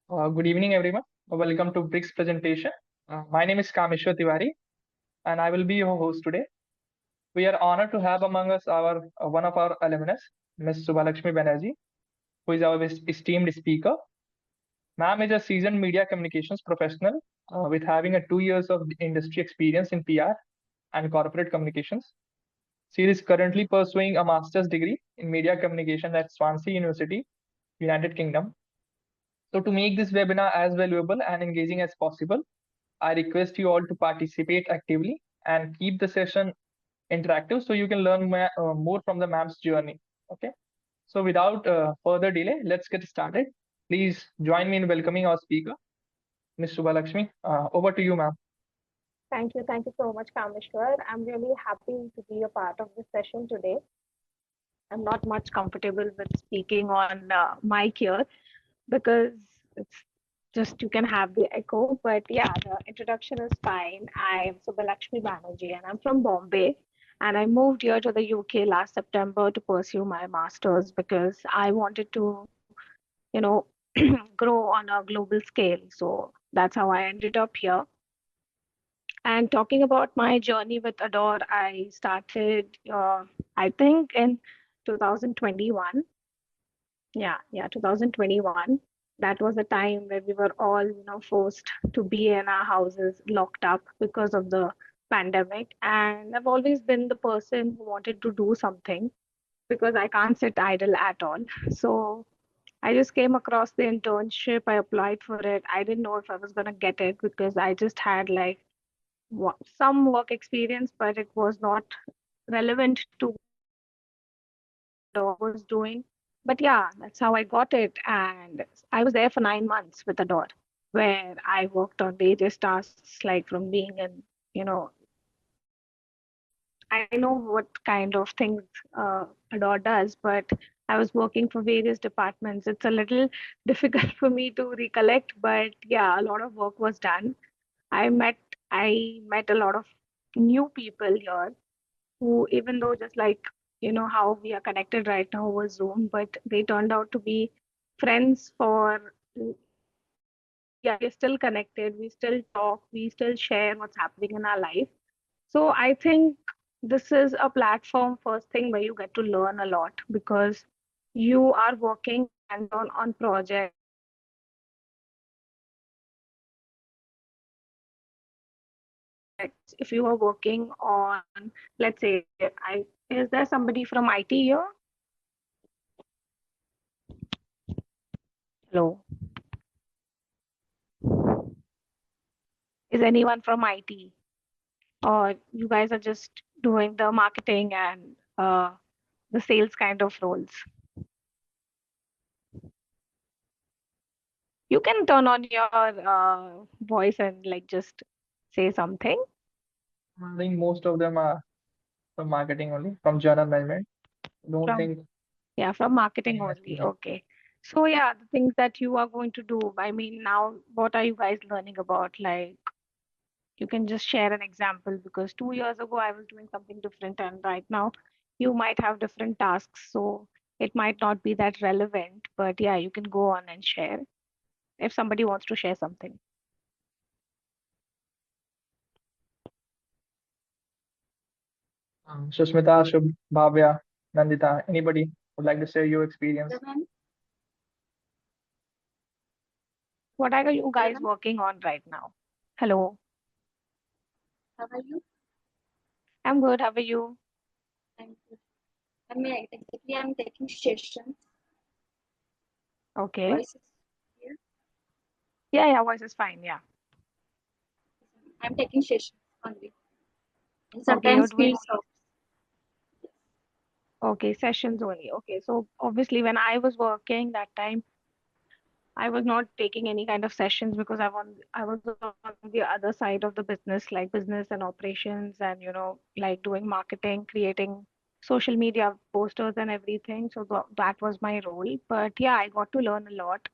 Good evening, everyone. Welcome to BRICS presentation. My name is Kameshwar Tiwari, and I will be your host today. We are honored to have among us our one of our alumnus, Ms.Subhalaxmi Banerjee, who is our esteemed speaker. Ma'am is a seasoned media communications professional with having a 2 years of industry experience in PR and corporate communications. She is currently pursuing a master's degree in media communication at Swansea University, United Kingdom. So, to make this webinar as valuable and engaging as possible, I request you all to participate actively and keep the session interactive so you can learn more from the ma'am's journey. Okay. So without further delay, let's get started. Please join me in welcoming our speaker, Ms. Subhalakshmi. Over to you, ma'am. Thank you. Thank you so much, Kameshwar. I'm really happy to be a part of this session today. I'm not much comfortable with speaking on mic here because it's just you can have the echo. But yeah, the introduction is fine. I'm Subhalakshmi Banerjee and I'm from Bombay. And I moved here to the UK last September to pursue my master's because I wanted to, you know, grow on a global scale. So that's how I ended up here. And talking about my journey with Adore, I started, I think, in 2021. Yeah, 2021. That was a time where we were all, forced to be in our houses, locked up because of the pandemic. And I've always been the person who wanted to do something because I can't sit idle at all. So I just came across the internship. I applied for it. I didn't know if I was going to get it because I just had like some work experience, but it was not relevant to what I was doing. But yeah, that's how I got it. And I was there for 9 months with Adore, where I worked on various tasks, like from being in, you know, I know what kind of things Adore does, but I was working for various departments. It's a little difficult for me to recollect, but yeah, a lot of work was done. I met I met a lot of new people here who, even though just like how we are connected right now over Zoom, but they turned out to be friends for yeah, we're still connected, we still talk, we still share what's happening in our life. So I think this is a platform, first thing, where you get to learn a lot because you are working hands on projects. If you are working on, let's say, I is there somebody from IT here? Hello. Is anyone from IT? Or you guys are just doing the marketing and the sales kind of roles? You can turn on your voice and like just say something. I think most of them are from marketing only, from journal management. Don't From think Yeah, from marketing anyone only. is Okay. So yeah, the things that you are going to do. I mean, now what are you guys learning about? Like, you can just share an example because 2 years ago I was doing something different, and right now you might have different tasks. So it might not be that relevant, but yeah, you can go on and share if somebody wants to share something. Sushmita, Shubh, Bhavya, Nandita. Anybody would like to share your experience? What are you Hello, guys ma'am. working on right now? Hello, How are you? I'm good. How are you? I'm good. Exactly, I'm taking sessions. Okay. Voices here. Yeah, voice is fine. Yeah. I'm taking sessions only. And Okay, you're sometimes doing field off. okay, sessions only. Okay, so obviously when I was working that time, I was not taking any kind of sessions because I was on the other side of the business, like business and operations, and like doing marketing, creating social media posters and everything. So that was my role. But yeah, I got to learn a lot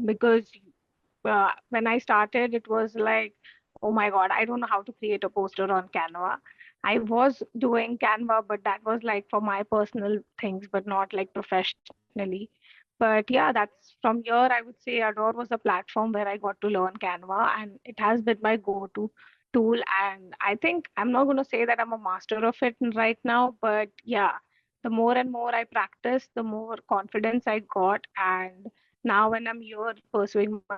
because when I started, it was like, oh my God, I don't know how to create a poster on Canva. I was doing Canva, but that was like for my personal things, but not like professionally. But yeah, that's from here. I would say Adore was a platform where I got to learn Canva, and it has been my go-to tool. And I think I'm not going to say that I'm a master of it right now, but yeah, the more and more I practice, the more confidence I got. And now when I'm here pursuing my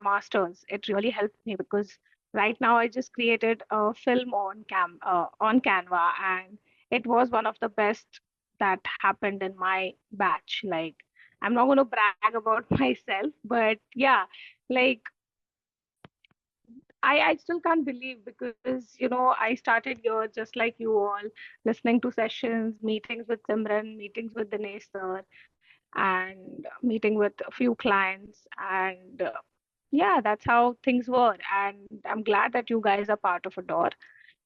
masters, it really helped me because right now I just created a film on Canva, and it was one of the best that happened in my batch. Like, I'm not going to brag about myself, but yeah, like I still can't believe because, I started here just like you all, listening to sessions, meetings with Simran, meetings with Dinesh sir, and meeting with a few clients. And yeah, that's how things were. And I'm glad that you guys are part of Adore.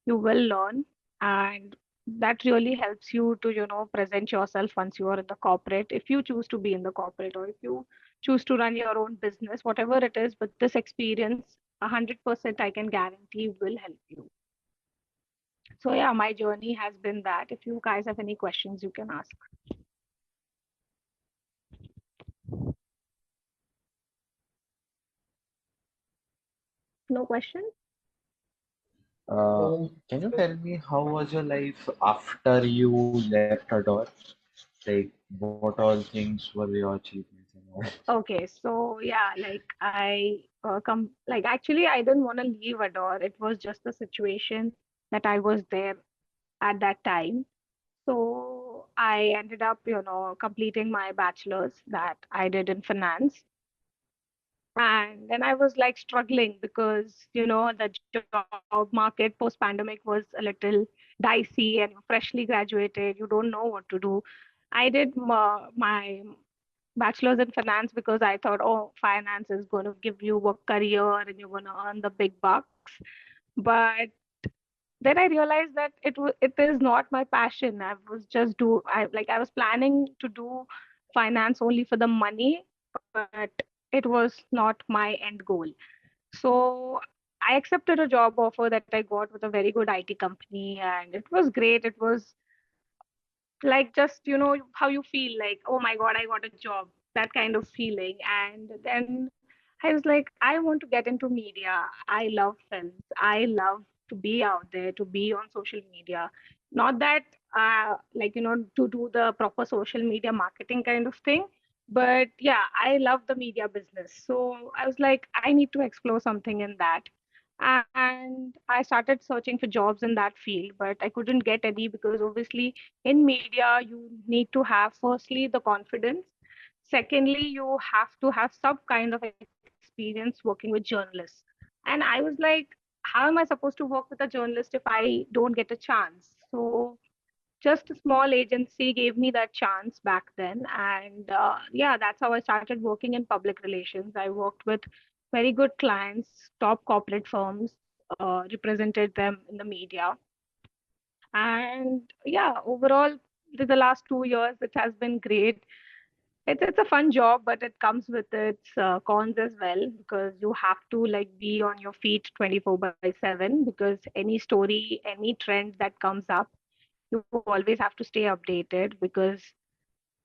You will learn, and that really helps you to present yourself once you are in the corporate, if you choose to be in the corporate, or if you choose to run your own business, whatever it is. But this experience, 100% I can guarantee, will help you. So yeah, my journey has been that. If you guys have any questions, you can ask. No question? Can you tell me how was your life after you left Adore? Like, what all things were your achievements and all? Okay, so yeah, like I come like actually I didn't want to leave Adore. It was just the situation that I was there at that time. So I ended up, completing my bachelor's that I did in finance. And then I was like struggling because, the job market post pandemic was a little dicey, and you're freshly graduated, you don't know what to do. I did my bachelor's in finance because I thought, oh, finance is going to give you a career and you're going to earn the big bucks. But then I realized that it is not my passion. I was planning to do finance only for the money, but it was not my end goal. So I accepted a job offer that I got with a very good IT company, and it was great. It was like, just how you feel like, oh my god, I got a job, that kind of feeling. And then I was like, I want to get into media. I love films. I love to be out there, to be on social media. Not that to do the proper social media marketing kind of thing, but yeah, I love the media business. So I was like, I need to explore something in that. And I started searching for jobs in that field, but I couldn't get any because obviously in media you need to have, firstly, the confidence. Secondly, you have to have some kind of experience working with journalists. And I was like, how am I supposed to work with a journalist if I don't get a chance? So just a small agency gave me that chance back then. And yeah, that's how I started working in public relations. I worked with very good clients, top corporate firms, represented them in the media. And yeah, overall, the last 2 years, it has been great. It's a fun job, but it comes with its cons as well, because you have to like be on your feet 24/7, because any story, any trend that comes up, you always have to stay updated, because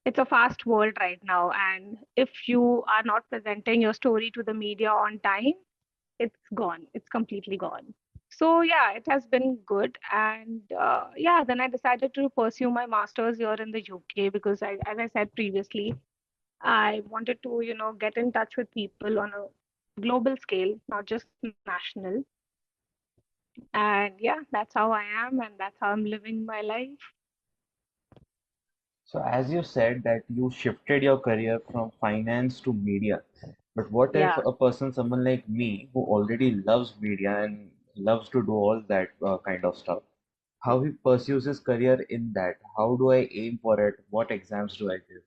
it's a fast world right now. And if you are not presenting your story to the media on time, it's gone. It's completely gone. So yeah, it has been good. And yeah, then I decided to pursue my master's here in the UK because as I said previously, I wanted to, get in touch with people on a global scale, not just national. And yeah, that's how I am, and that's how I'm living my life. So, as you said that you shifted your career from finance to media, but what if Yeah. a person, someone like me, who already loves media and loves to do all that kind of stuff, how he pursues his career in that? How do I aim for it? What exams do I give?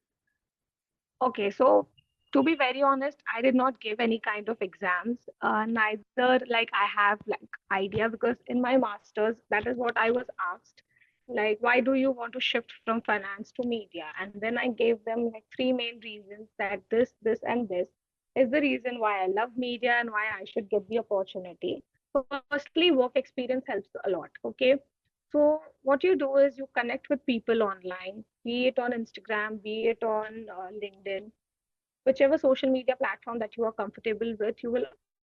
Okay, so to be very honest, I did not give any kind of exams. Neither like I have like idea, because in my masters, that is what I was asked. Like, why do you want to shift from finance to media? And then I gave them like three main reasons, that this, and this is the reason why I love media and why I should get the opportunity. Firstly, work experience helps a lot. Okay. So what you do is you connect with people online, be it on Instagram, be it on LinkedIn. whichever social media platform that you are comfortable with, you will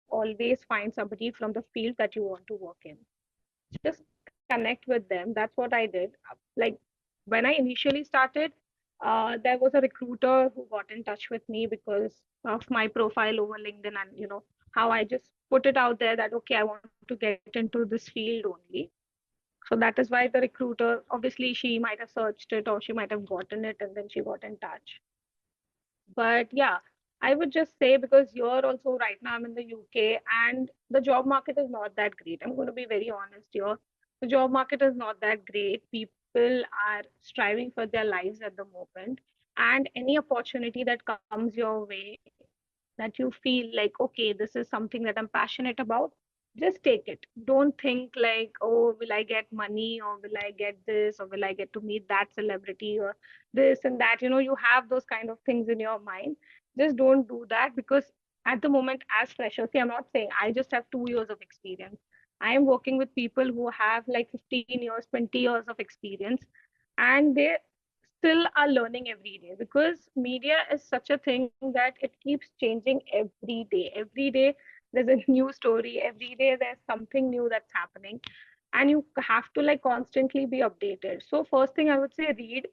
always find somebody from the field that you want to work in. Just connect with them. That's what I did. Like when I initially started, there was a recruiter who got in touch with me because of my profile over LinkedIn, and how I just put it out there that okay, I want to get into this field only. So that is why the recruiter, obviously, she might have searched it or she might have gotten it and then she got in touch. But yeah, I would just say, because you're also right now, I'm in the UK and the job market is not that great. I'm going to be very honest here. The job market is not that great. People are striving for their lives at the moment. And any opportunity that comes your way that you feel like, okay, this is something that I'm passionate about, just take it. Don't think like, oh, will I get money or will I get this or will I get to meet that celebrity or this and that. You have those kind of things in your mind. Just don't do that, because at the moment, as freshers, see, I'm not saying I just have 2 years of experience. I am working with people who have like 15 years, 20 years of experience, and they still are learning every day, because media is such a thing that it keeps changing every day. Every day there's a new story, every day there's something new that's happening, and you have to like constantly be updated. So first thing I would say, read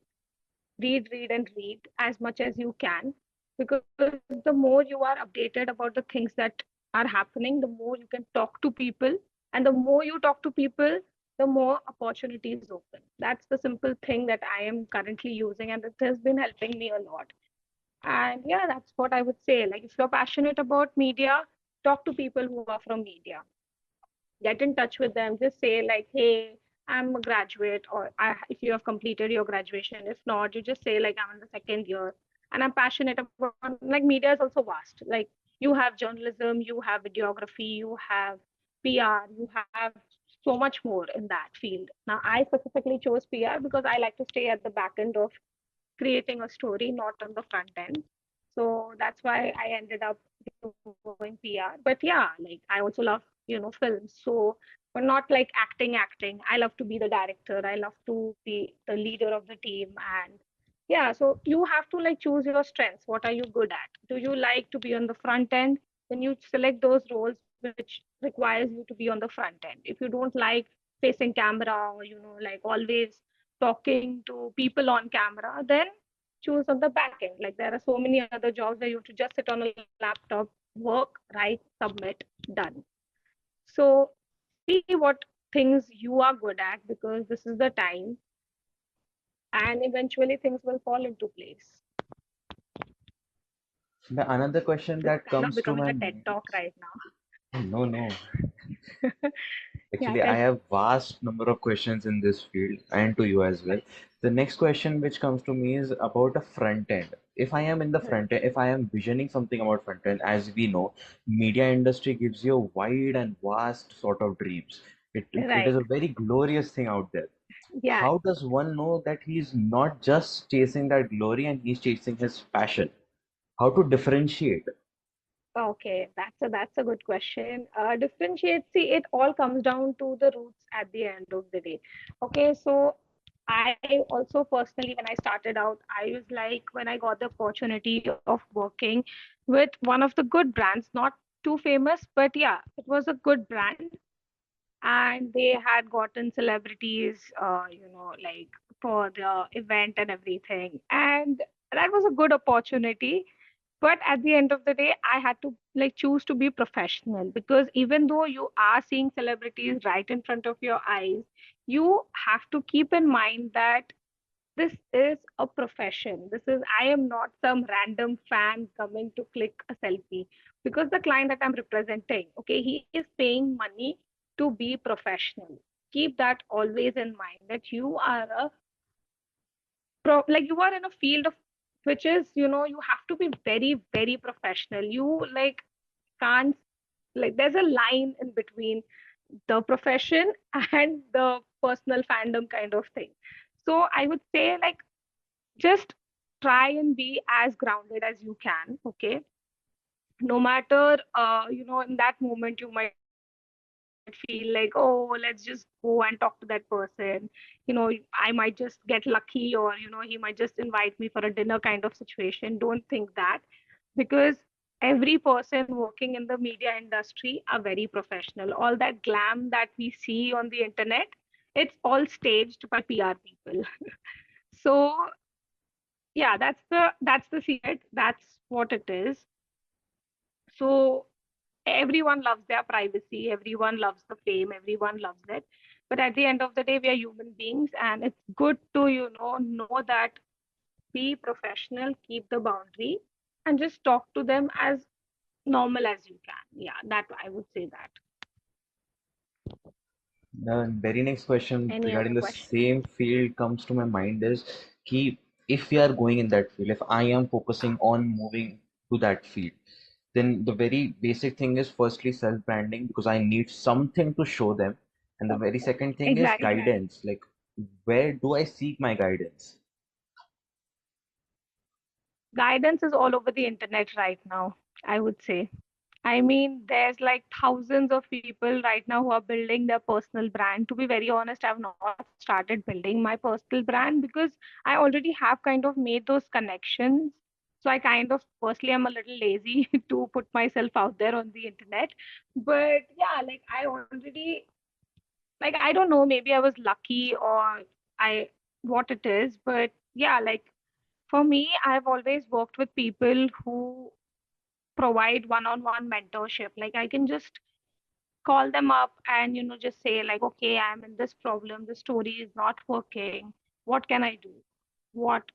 and read as much as you can, because the more you are updated about the things that are happening, the more you can talk to people, and the more you talk to people, the more opportunities open. That's the simple thing that I am currently using, and it has been helping me a lot. And yeah, that's what I would say. Like, if you're passionate about media, talk to people who are from media, get in touch with them. Just say like, hey, I'm a graduate, or if you have completed your graduation. If not, you just say like, I'm in the second year and I'm passionate about, like, media is also vast. Like, you have journalism, you have videography, you have PR, you have so much more in that field. Now I specifically chose PR because I like to stay at the back end of creating a story, not on the front end. So that's why I ended up doing PR. But yeah, like, I also love, films. So, but not like acting. I love to be the director. I love to be the leader of the team. And yeah, so you have to like choose your strengths. What are you good at? Do you like to be on the front end? Then you select those roles which requires you to be on the front end. If you don't like facing camera, or like always talking to people on camera, then choose on the back end. Like, there are so many other jobs where you have to just sit on a laptop, work, write, submit, done. So see what things you are good at, because this is the time, and eventually things will fall into place. The another question This is that kind of comes to becoming my a TED mind. talk right now. No, no. Yeah, Actually, I tell me. have vast number of questions in this field and to you as well. The next question which comes to me is about a front end. If I am in the Right. front end, if I am visioning something about front end, as we know, media industry gives you a wide and vast sort of dreams. It is Right. a very glorious thing out there. Yeah. How does one know that he's not just chasing that glory and he's chasing his passion? How to differentiate? Okay, that's a good question. Differentiate. See, it all comes down to the roots at the end of the day. Okay, so I also personally, when I started out, I was like, when I got the opportunity of working with one of the good brands, not too famous, but yeah, it was a good brand, and they had gotten celebrities, like, for the event and everything, and that was a good opportunity. But at the end of the day, I had to like choose to be professional, because even though you are seeing celebrities right in front of your eyes, you have to keep in mind that this is a profession. This is, I am not some random fan coming to click a selfie, because the client that I'm representing, okay, he is paying money to be professional. Keep that always in mind, that you are a like, you are in a field of, which is, you have to be very, very professional. You like can't, like, there's a line in between the profession and the personal fandom kind of thing. So I would say, like, just try and be as grounded as you can. Okay, no matter, in that moment you might feel like, oh, let's just go and talk to that person, I might just get lucky, or he might just invite me for a dinner kind of situation. Don't think that. because every person working in the media industry are very professional. All that glam that we see on the internet, it's all staged by PR people. So yeah, that's the secret. That's what it is. So everyone loves their privacy, everyone loves the fame, everyone loves it. But at the end of the day, we are human beings, and it's good to know that be professional, keep the boundary, and just talk to them as normal as you can. Yeah, that I would say that. The very next question Any regarding other the question? same field comes to my mind is ki if we are going in that field, if I am focusing on moving to that field, then the very basic thing is firstly self-branding because I need something to show them. And the very second thing is Exactly. guidance. Like, where do I seek my guidance? Guidance is all over the internet right now, I would say. I mean, there's like thousands of people right now who are building their personal brand. To be very honest, I've not started building my personal brand because I already have kind of made those connections. So I kind of, firstly, I'm a little lazy to put myself out there on the internet. But yeah, like I already, like I don't know, maybe I was lucky or I, what it is. But yeah, like for me, I've always worked with people who provide one-on-one mentorship. Like I can just call them up and just say like, okay, I'm in this problem, the story is not working, what can I do, what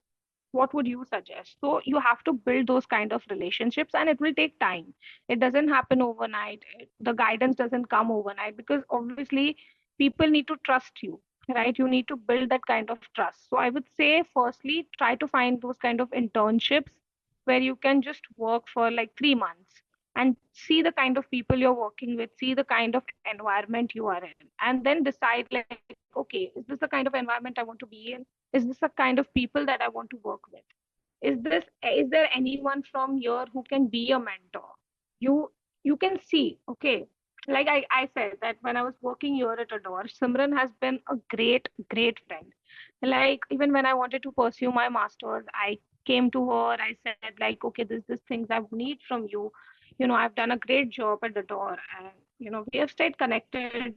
what would you suggest? So you have to build those kind of relationships, and it will take time. It doesn't happen overnight. The guidance doesn't come overnight because obviously people need to trust you, right? You need to build that kind of trust. So I would say firstly try to find those kind of internships where you can just work for like 3 months and see the kind of people you're working with, see the kind of environment you are in, and then decide like, okay, is this the kind of environment I want to be in? Is this the kind of people that I want to work with? Is there anyone from here who can be a mentor? You you can see, okay, like I said that when I was working here at Adore, Simran has been a great friend. Like even when I wanted to pursue my masters, I came to her, I said like, okay, this things I need from you. I've done a great job at Adore, and we have stayed connected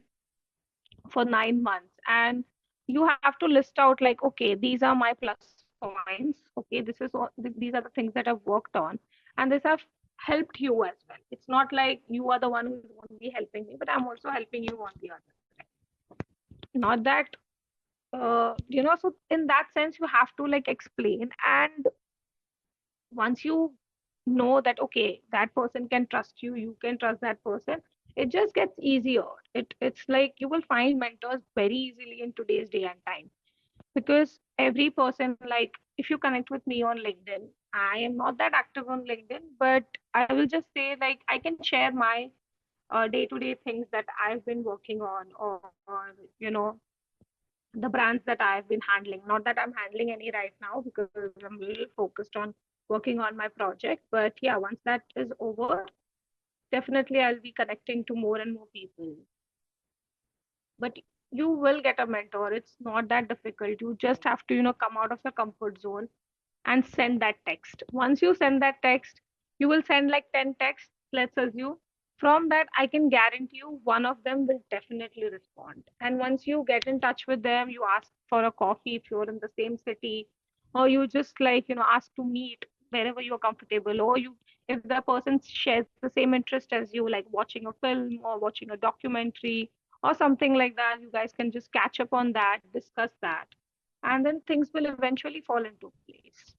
for 9 months, and you have to list out like, okay, these are my plus points, okay, these are the things that I've worked on, and this have helped you as well. It's not like you are the one who's only helping me, but I'm also helping you on the other side. Not that so in that sense you have to like explain, and once you know that okay, that person can trust you, you can trust that person, it just gets easier. It's like you will find mentors very easily in today's day and time, because every person, like if you connect with me on LinkedIn, I am not that active on LinkedIn, but I will just say like I can share my day-to-day things that I've been working on, or the brands that I've been handling. Not that I'm handling any right now because I'm really focused on working on my project. But yeah, once that is over, definitely I'll be connecting to more and more people. But you will get a mentor. It's not that difficult. You just have to, come out of your comfort zone and send that text. Once you send that text, you will send like 10 texts, let's assume. From that, I can guarantee you one of them will definitely respond. And once you get in touch with them, you ask for a coffee if you're in the same city, or you just like, ask to meet wherever you're comfortable, or you, if the person shares the same interest as you, like watching a film or watching a documentary or something like that, you guys can just catch up on that, discuss that, and then things will eventually fall into place.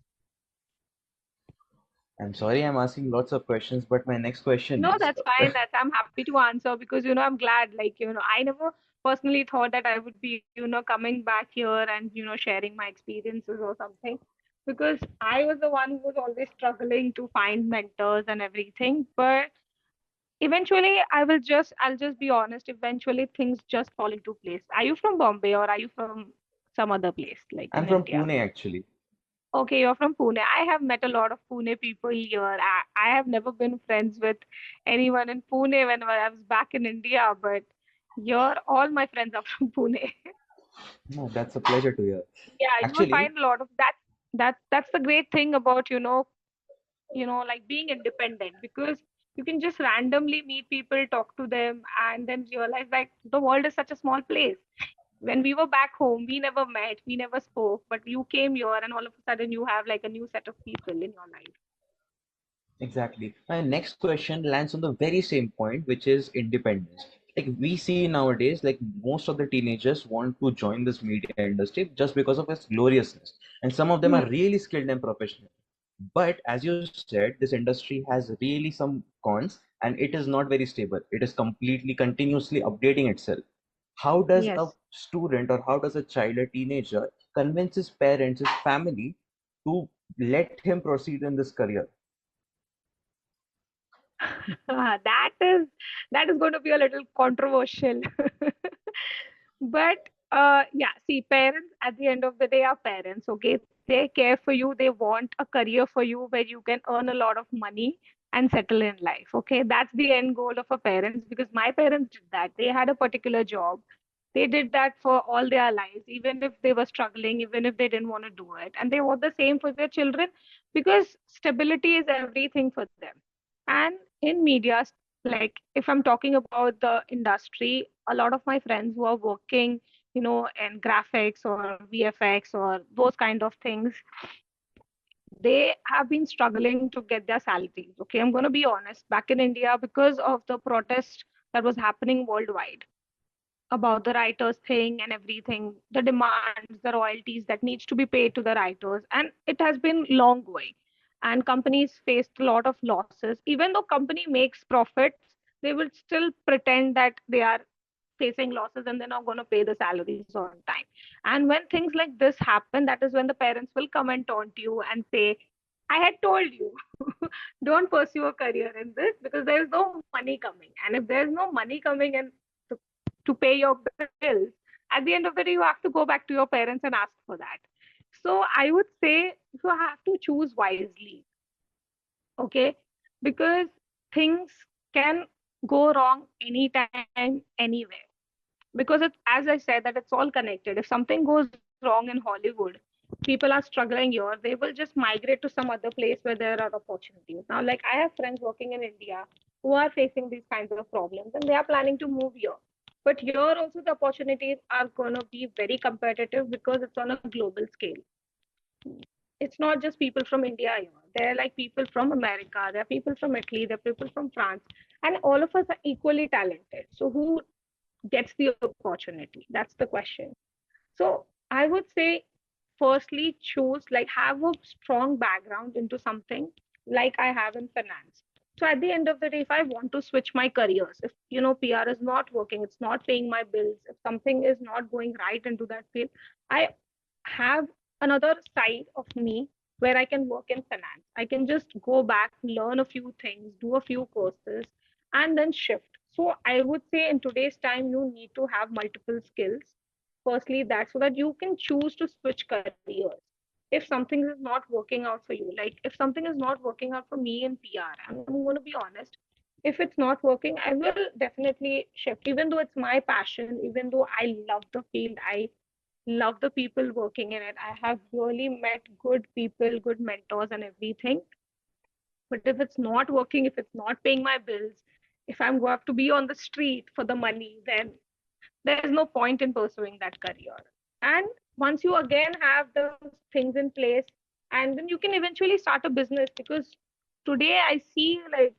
I'm sorry I'm asking lots of questions, but my next question No, is that's fine. That's I'm happy to answer because I'm glad. Like I never personally thought that I would be coming back here and sharing my experiences or something, because I was the one who was always struggling to find mentors and everything. But eventually, I'll just be honest. Eventually, things just fall into place. Are you from Bombay or are you from some other place like I'm in from India? Pune actually. Okay, you're from Pune. I have met a lot of Pune people here. I have never been friends with anyone in Pune when I was back in India, but here all my friends are from Pune. No, that's a pleasure to hear. Yeah, you will Actually, find a lot of that. That's the great thing about, like being independent, because you can just randomly meet people, talk to them, and then realize like the world is such a small place. When we were back home, we never met, we never spoke, but you came here and all of a sudden you have like a new set of people in your life. Exactly. My next question lands on the very same point, which is independence. Like we see nowadays, like most of the teenagers want to join this media industry just because of its gloriousness. And some of them are Hmm. really skilled and professional. But as you said, this industry has really some cons and it is not very stable. It is completely continuously updating itself. How does a Yes. student or how does a child, a teenager, convince his parents, his family to let him proceed in this career? That is going to be a little controversial. But yeah, see, parents at the end of the day are parents, okay? They care for you, they want a career for you where you can earn a lot of money and settle in life, okay? That's the end goal of a parents, because my parents did that. They had a particular job. They did that for all their lives, even if they were struggling, even if they didn't want to do it. And they want the same for their children, because stability is everything for them. And in media, like if I'm talking about the industry, a lot of my friends who are working, in graphics or VFX or those kind of things, they have been struggling to get their salaries. Okay, I'm going to be honest. Back in India, because of the protest that was happening worldwide about the writers thing and everything, the demands, the royalties that needs to be paid to the writers, and it has been long going. And companies faced a lot of losses. Even though company makes profits, they will still pretend that they are facing losses and they're not going to pay the salaries on time. And when things like this happen, that is when the parents will come and taunt you and say, I had told you, don't pursue a career in this because there is no money coming. And if there's no money coming and to pay your bills, at the end of the day, you have to go back to your parents and ask for that. So I would say you have to choose wisely, okay? Because things can go wrong anytime, anywhere. Because it's, as I said, that it's all connected. If something goes wrong in Hollywood, people are struggling here, they will just migrate to some other place where there are opportunities. Now, like I have friends working in India who are facing these kinds of problems and they are planning to move here. But here also the opportunities are going to be very competitive because it's on a global scale. It's not just people from India here. There are like people from America, there are people from Italy, there are people from France, and all of us are equally talented. So who gets the opportunity? That's the question. So I would say, firstly, choose like have a strong background into something like I have in finance. So at the end of the day, if I want to switch my careers, if PR is not working, it's not paying my bills, if something is not going right into that field, I have another side of me where I can work in finance. I can just go back, learn a few things, do a few courses, and then shift. So I would say in today's time, you need to have multiple skills. Firstly, that so that you can choose to switch careers. If something is not working out for you, like if something is not working out for me in PR, I'm going to be honest. If it's not working, I will definitely shift, even though it's my passion, even though I love the field, I love the people working in it. I have really met good people, good mentors, and everything. But if it's not working, if it's not paying my bills, if I'm going to have to be on the street for the money, then there's no point in pursuing that career. And once you again have those things in place, and then you can eventually start a business, because today I see like,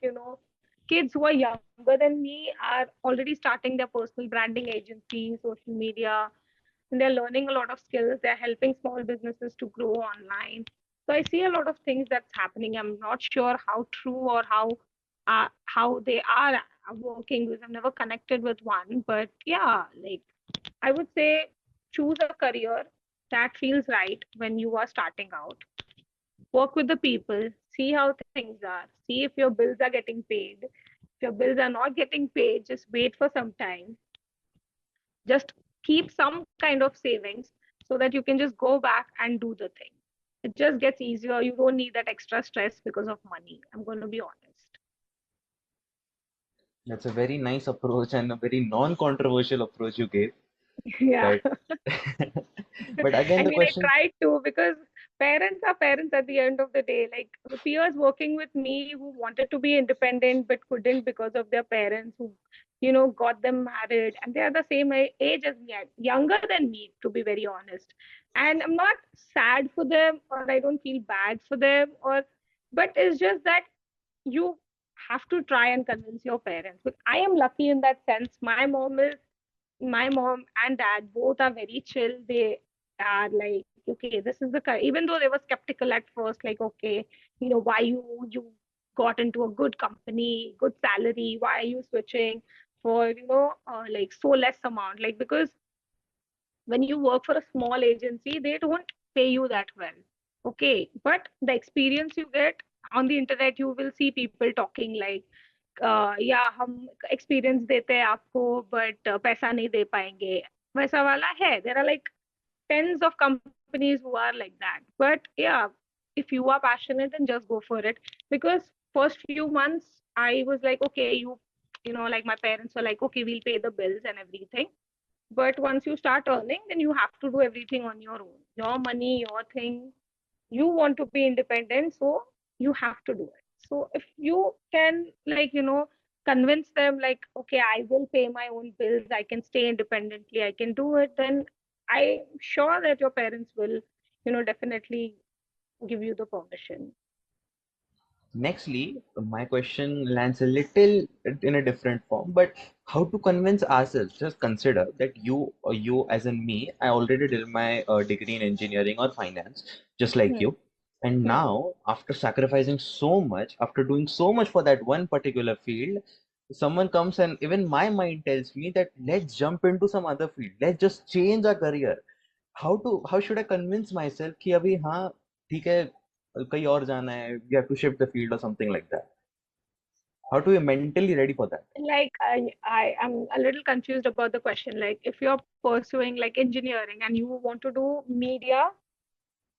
kids who are younger than me are already starting their personal branding agency, social media, and they're learning a lot of skills. They're helping small businesses to grow online. So I see a lot of things that's happening. I'm not sure how true or how they are working, because I've never connected with one. But yeah, like I would say, choose a career that feels right when you are starting out. Work with the people, see how things are, see if your bills are getting paid. If your bills are not getting paid, just wait for some time. Just keep some kind of savings so that you can just go back and do the thing. It just gets easier. You don't need that extra stress because of money. I'm going to be honest. That's a very nice approach and a very non-controversial approach you gave. Yeah. But but again, I the mean, I question. tried to, because parents are parents at the end of the day. Like the peers working with me who wanted to be independent but couldn't because of their parents who, got them married, and they are the same age as me, younger than me, to be very honest. And I'm not sad for them, or I don't feel bad for them, but it's just that you have to try and convince your parents. But I am lucky in that sense. My mom and dad both are very chill. They are like, okay, this is even though they were skeptical at first, like, okay, why you got into a good company, good salary, why are you switching for like so less amount, like, because when you work for a small agency, they don't pay you that well. Okay, but the experience you get on the internet, you will see people talking like, या हम experience देते हैं आपको but पैसा नहीं दे पाएंगे, वैसा वाला है. There are like tens of companies who are like that. But yeah, if you are passionate, then just go for it. Because first few months I was like, okay, like my parents were like, okay, we'll pay the bills and everything. But once you start earning, then you have to do everything on your own, your money, your thing. You want to be independent, so you have to do it. So if you can, like, convince them like, okay, I will pay my own bills, I can stay independently, I can do it, then I'm sure that your parents will, definitely give you the permission. Nextly, my question lands a little in a different form, but how to convince ourselves? Just consider that you as in me, I already did my degree in engineering or finance, just like Hmm. you. And Hmm. now, after sacrificing so much, after doing so much for that one particular field, someone comes and even my mind tells me that let's jump into some other field. Let's just change our career. How should I convince myself कि अभी हाँ ठीक है कहीं और जाना है, you have to shift the field or something like that. How to be mentally ready for that? Like I am a little confused about the question. Like if you're pursuing like engineering and you want to do media,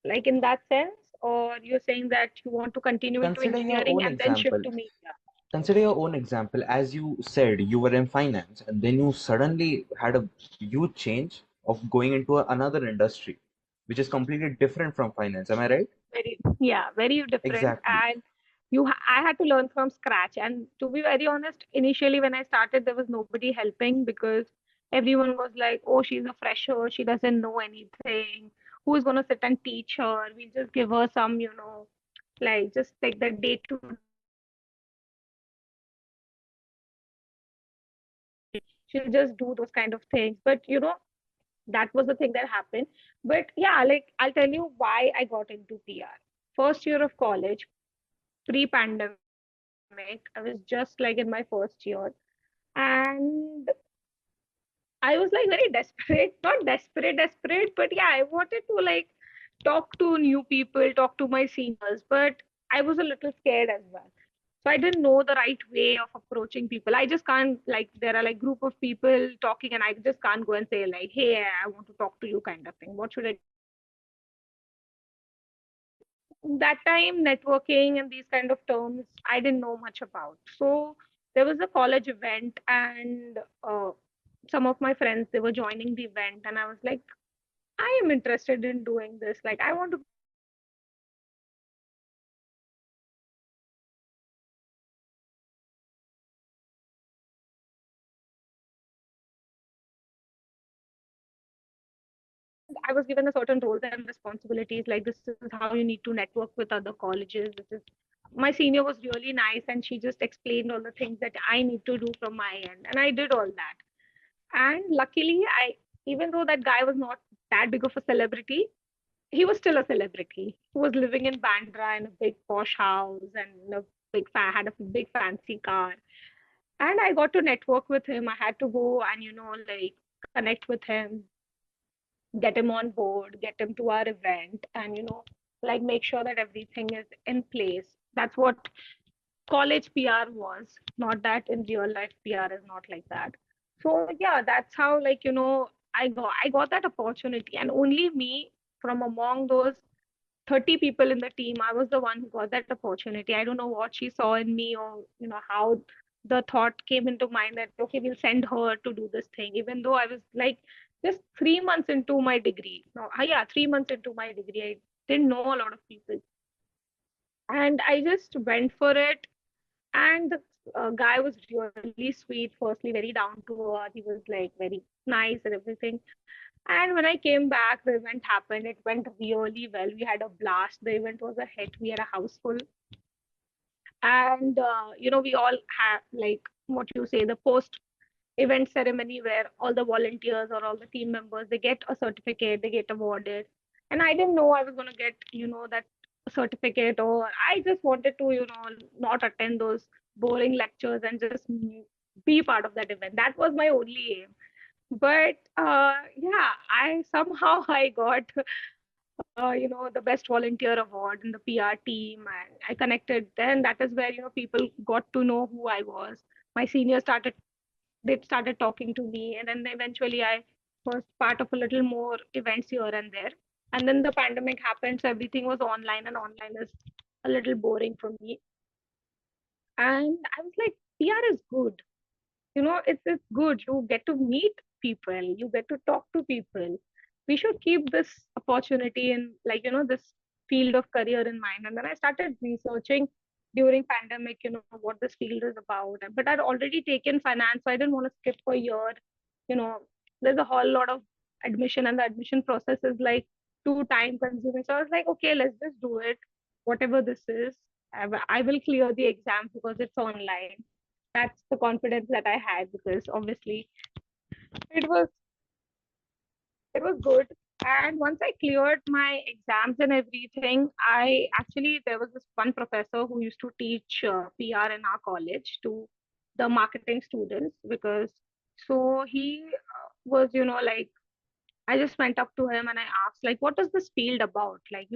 like in that sense, or you're saying that you want to continue into Consider your engineering own and then shift example. to media? Consider your own example. As you said, you were in finance and then you suddenly had a huge change of going into another industry, which is completely different from finance. Am I right? Very, yeah, very different. Exactly. And I had to learn from scratch. And to be very honest, initially when I started, there was nobody helping because everyone was like, oh, she's a fresher, she doesn't know anything. Who is going to sit and teach her? We'll just give her some, like just take the day to day tasks and she'll just do those kind of things. But that was the thing that happened. But yeah, like I'll tell you why I got into PR. First year of college, pre-pandemic, I was just like in my first year, and I was like very desperate, not desperate, but yeah, I wanted to like talk to new people, talk to my seniors, but I was a little scared as well. So I didn't know the right way of approaching people. I just can't, like, there are like group of people talking and I just can't go and say like, hey, I want to talk to you kind of thing. What should I do? That time networking and these kind of terms I didn't know much about. So there was a college event and some of my friends, they were joining the event and I was like, I am interested in doing this, like I want to be part of this. So and I was given a certain roles and responsibilities, like this is how you need to network with other colleges. This is, my senior was really nice and she just explained all the things that I need to do from my end and I did all that. And luckily, even though that guy was not that big of a celebrity, he was still a celebrity. He was living in Bandra in a big posh house and in a had a big fancy car. And I got to network with him. I had to go and like connect with him, get him on board, get him to our event, and like make sure that everything is in place. That's what college PR was, not that in real life PR is not like that. So yeah, that's how, like, I got that opportunity, and only me from among those 30 people in the team, I was the one who got that opportunity. I don't know what she saw in me, or how the thought came into mind that okay, we'll send her to do this thing, even though I was like just 3 months into my degree. No, yeah, 3 months into my degree, didn't know a lot of people. And I just went for it. And the guy was really sweet, firstly, very down to earth. He was like very nice and everything. And when I came back, the event happened. It went really well. We had a blast. The event was a hit. We had a house full. And, we all have, like, what you say, the post event ceremony where all the volunteers or all the team members, they get a certificate, they get awarded. And I didn't know I was going to get, that certificate, or I just wanted to, not attend those boring lectures and just be part of that event. That was my only aim. But yeah, I somehow I got the best volunteer award in the PR team, and I connected. Then that is where people got to know who I was. My seniors started talking to me, and then eventually I was part of a little more events here and there. And then the pandemic happened, so everything was online, and online is a little boring for me. And I was like, PR is good. It's good. You get to meet people, you get to talk to people. We should keep this opportunity in, like, this field of career in mind. And then I started researching during pandemic, what this field is about. But I'd already taken finance, so I didn't want to skip a year. you know there's a whole lot of admission, and the admission process is like too time consuming. So I was like, okay, let's just do it, whatever this is. I will clear the exams because it's online. That's the confidence that I had, because obviously it was it was good. And once I cleared my exams and everything, I actually, there was this one professor who used to teach PR in our college to the marketing students. Because so he was, like, I just went up to him and I asked, like, what is this field about? Like,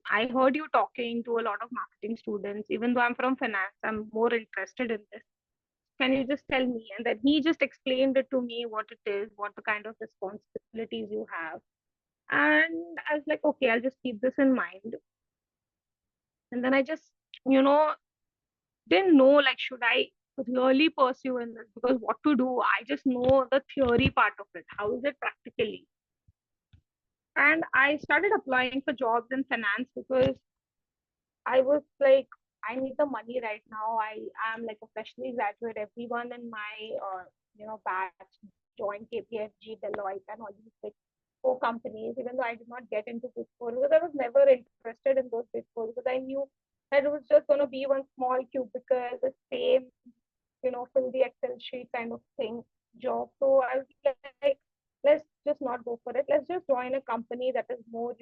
I heard you talking to a lot of marketing students. Even though I'm from finance, I'm more interested in this. Can you just tell me? And then he just explained it to me, what it is, what the kind of responsibilities you have. And I was like, okay, I'll just keep this in mind. And then I just, you know, didn't know, like, should I really pursue in this? Because what to do? I just know the theory part of it. How is it practically? And I started applying for jobs in finance because I was like, I need the money right now. I am like a freshly graduate. Everyone in my batch joined KPMG, Deloitte, and all these big four companies. Even though I did not get into big four, because I was never interested in those big four, because I knew that it was just going to be one small cubicle, the same, fill the Excel sheet kind of thing job. So I was like, let's just not go for it. Let's just join a company that is more,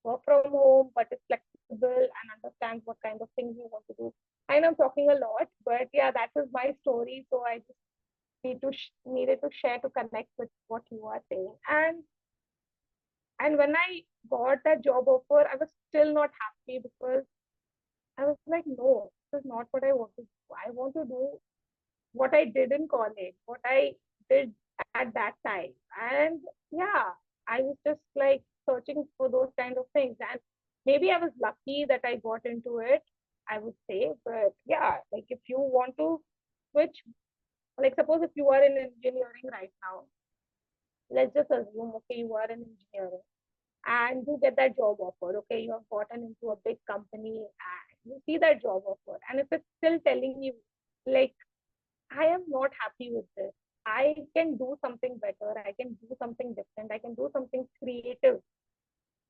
work from home, but is flexible and understands what kind of things you want to do. I know I'm talking a lot, but yeah, that was my story. So I just needed to share to connect with what you are saying. And when I got that job offer, I was still not happy, because I was like, no, this is not what I want to do. I want to do what I did in college, what I did at that time. And yeah, I was just like searching for those kind of things. And maybe I was lucky that I got into it, I would say. But yeah, like, if you want to switch, like, suppose if you are in engineering right now, let's just assume, okay, you are in engineering and you get that job offer. Okay, you have gotten into a big company and you see that job offer. And if it's still telling you, like, I am not happy with this, I can do something better, I can do something different, I can do something creative,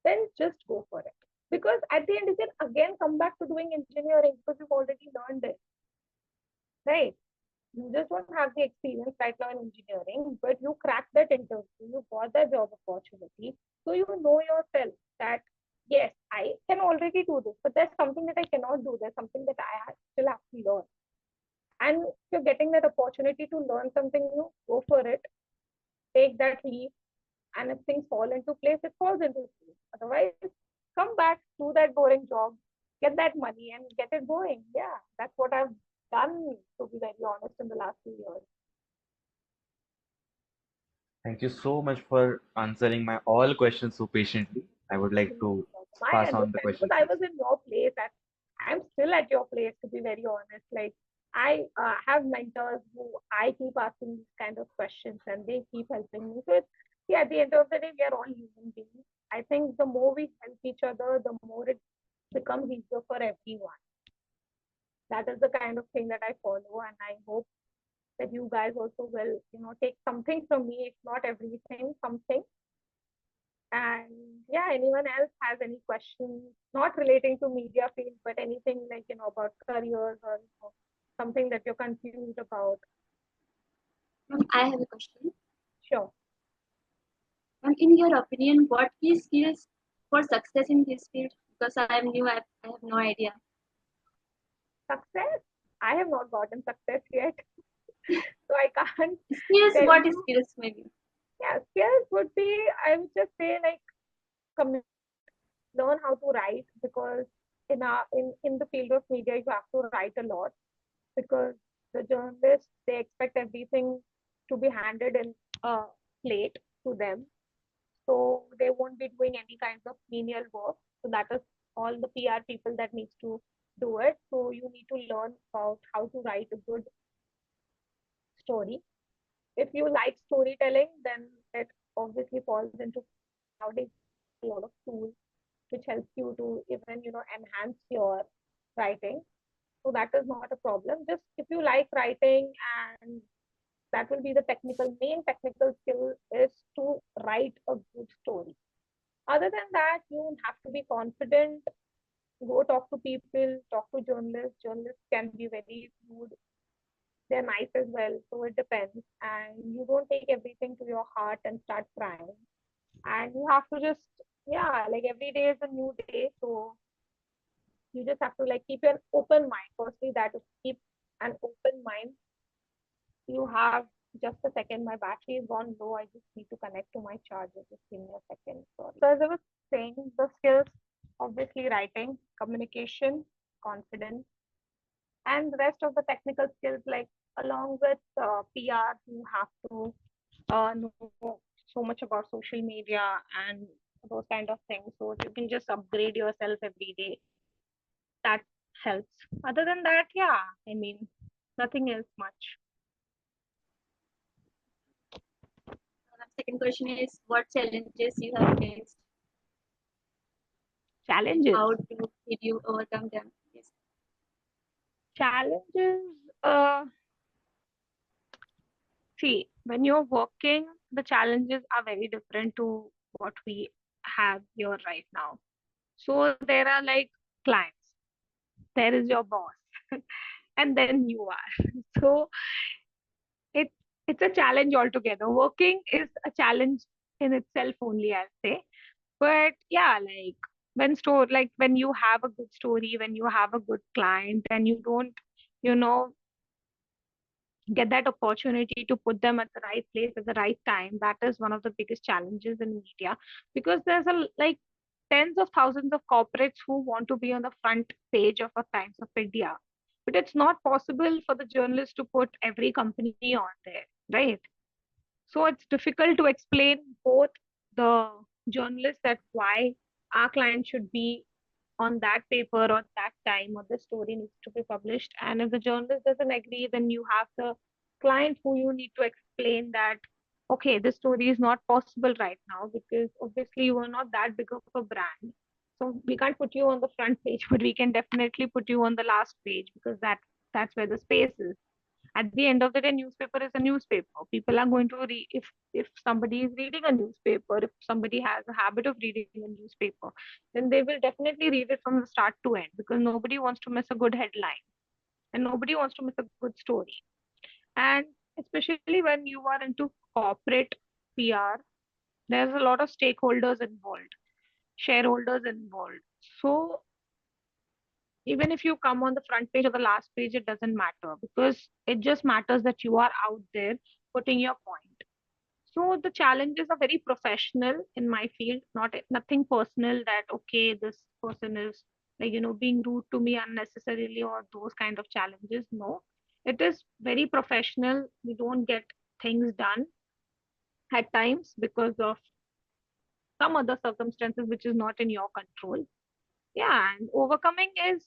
then just go for it. Because at the end, you can again come back to doing engineering because you've already learned it, right? You just don't have the experience right now in engineering, but you cracked that interview, you got that job opportunity. So you know yourself that, yes, I can already do this, but there's something that I cannot do. There's something that still have to learn. And if you're getting that opportunity to learn something new, go for it. Take that leap. And if things fall into place, it falls into place. Otherwise, come back, do that boring job, get that money, and get it going. Yeah, that's what I've done, to be very honest, in the last 2 years. Thank you so much for answering my all questions so patiently. I would like to I pass on the understand, because questions I was next. in your place, and I'm still at your place, to be very honest. Like, I have mentors who I keep asking these kind of questions, and they keep helping me. So, yeah, at the end of the day, we are all human beings. I think the more we help each other, the more it becomes easier for everyone. That is the kind of thing that I follow, and I hope that you guys also will, take something from me, if not everything, something. And yeah, anyone else has any questions, not relating to media field, but anything like, about careers or something that you're confused about? I have a question. Sure. In your opinion, what key skills for success in this field? Because I am new, I have no idea. Success? I have not gotten success yet. So I can't Skills, tell what you. skills maybe? Yeah, skills would be, I would just say, like, learn how to write, because in the field of media you have to write a lot, because the journalists, they expect everything to be handed in a plate to them, so they won't be doing any kinds of menial work. So that is all the PR people that needs to do it. So you need to learn about how to write a good story. If you like storytelling, then it obviously falls into, nowadays a lot of tools which helps you to even enhance your writing. So that is not a problem. Just if you like writing, and that will be the main technical skill is to write a good story. Other than that, you have to be confident. Go talk to people, talk to journalists. Journalists can be very rude. They're nice as well. So it depends. And you don't take everything to your heart and start crying. And you have to just, yeah, like every day is a new day. So you just have to like keep an open mind. Firstly, that is, keep an open mind. You have, just a second, my battery is gone low. I just need to connect to my charger. Just give me a second. Sorry. So as I was saying, the skills, obviously writing, communication, confidence, and the rest of the technical skills, like along with PR, you have to know so much about social media and those kind of things. So you can just upgrade yourself every day. That helps. Other than that, yeah, I mean, nothing else much. Second question is, what challenges you have faced? Challenges. How did you overcome them? Yes. Challenges. See, when you're working, the challenges are very different to what we have here right now. So there are like clients, there is your boss, and then you are. So it it's a challenge altogether. Working is a challenge in itself only, I'll say. But yeah, like when you have a good story, when you have a good client, and you don't, you know, get that opportunity to put them at the right place at the right time, that is one of the biggest challenges in media, because there's a like tens of thousands of corporates who want to be on the front page of a Times of India, but it's not possible for the journalist to put every company on there, right? So it's difficult to explain both the journalists that why our client should be on that paper or that time, or the story needs to be published. And if the journalist doesn't agree, then you have the client who you need to explain that, okay, this story is not possible right now because obviously you are not that big of a brand. So we can't put you on the front page, but we can definitely put you on the last page, because that's where the space is. At the end of the day, newspaper is a newspaper. People are going to read. If somebody is reading a newspaper, if somebody has a habit of reading a newspaper, then they will definitely read it from the start to end, because nobody wants to miss a good headline, and nobody wants to miss a good story. And especially when you are into corporate PR, there's a lot of stakeholders involved, shareholders involved. So even if you come on the front page or the last page, it doesn't matter, because it just matters that you are out there putting your point. So the challenges are very professional in my field, not nothing personal, that okay, this person is like, being rude to me unnecessarily, or those kind of challenges. No, it is very professional. We don't get things done at times because of some other circumstances which is not in your control. Yeah, and overcoming is,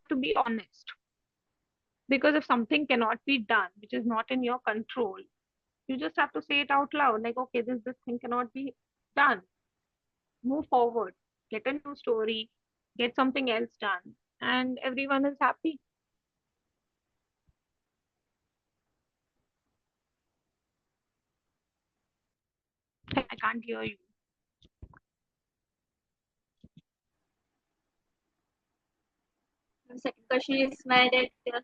to be honest, because if something cannot be done which is not in your control, You just have to say it out loud, like, okay, this thing cannot be done. Move forward, get a new story, get something else done, and everyone is happy. I can't hear you. The second question is my that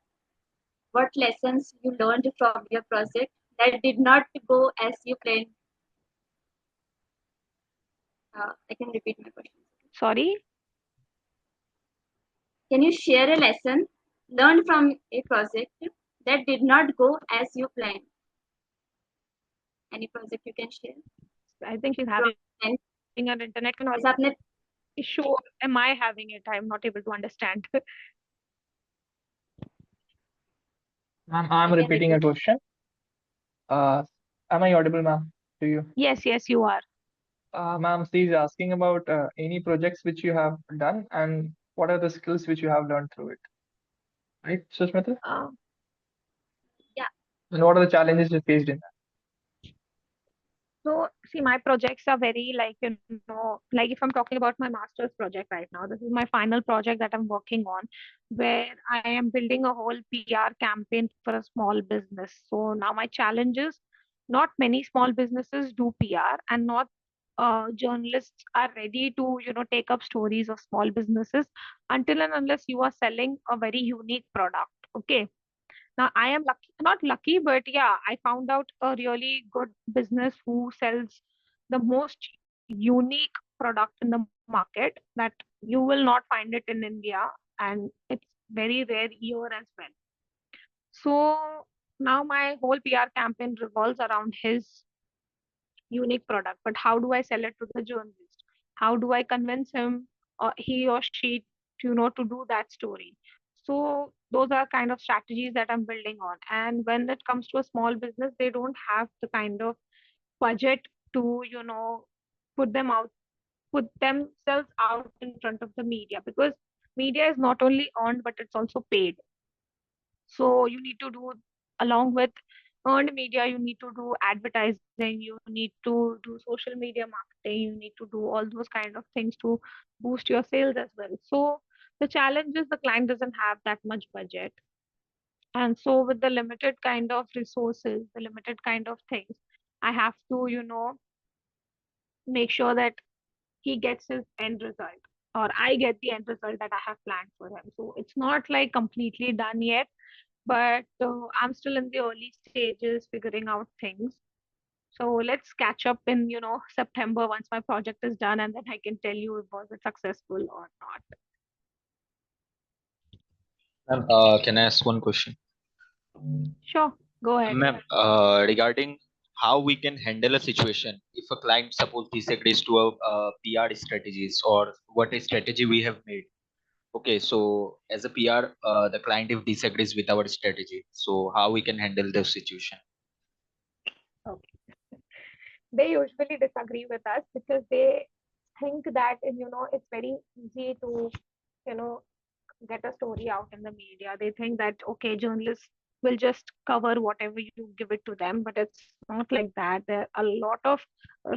what lessons you learned from your project that did not go as you planned? I can repeat my question. Sorry. Can you share a lesson learned from a project that did not go as you planned? Any project you can share? I think she's having And an internet जैसे आपने issue. Am I having it? I'm not able to understand. Ma'am, I I'm can repeating a repeat. question. Am I audible, ma'am, to you? Yes, yes, you are. Ma'am, she's asking about any projects which you have done and what are the skills which you have learned through it. Right, Sushmita? Uh, Yeah. And what are the challenges you faced in that? So, see, my projects are very like, like if I'm talking about my master's project right now, this is my final project that I'm working on, where I am building a whole PR campaign for a small business. So now my challenge is not many small businesses do PR, and not journalists are ready to, take up stories of small businesses until and unless you are selling a very unique product. Okay. Now I am lucky, not lucky, but yeah, I found out a really good business who sells the most unique product in the market that you will not find it in India, and it's very rare here as well. So now my whole PR campaign revolves around his unique product. But how do I sell it to the journalist? How do I convince him, or he or she, to do that story? So those are kind of strategies that I'm building on. And when it comes to a small business, they don't have the kind of budget to, put them out, put themselves out in front of the media, because media is not only earned but it's also paid. So you need to do, along with earned media, you need to do advertising, you need to do social media marketing, you need to do all those kind of things to boost your sales as well. So the challenge is the client doesn't have that much budget. And so with the limited kind of resources, the limited kind of things, I have to, make sure that he gets his end result, or I get the end result that I have planned for him. So it's not like completely done yet, but I'm still in the early stages figuring out things. So let's catch up in, September once my project is done, and then I can tell you if was it successful or not. Ma'am, can I ask one question? Sure, go ahead. Ma'am, regarding how we can handle a situation if a client suppose disagrees to a PR strategies or what a strategy we have made. Okay, so as a PR, the client if disagrees with our strategy, so how we can handle the situation? Okay. They usually disagree with us because they think that, it's very easy to, you know, get a story out in the media. They think that, okay, journalists will just cover whatever you give it to them, but it's not like that. There are a lot of